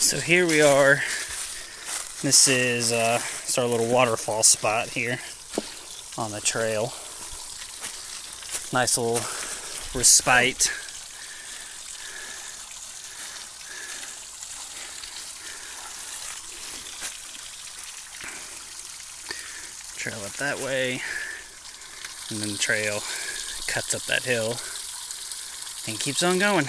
So here we are. This is it's our little waterfall spot here on the trail. Nice little respite. Trail up that way, and then the trail cuts up that hill and keeps on going.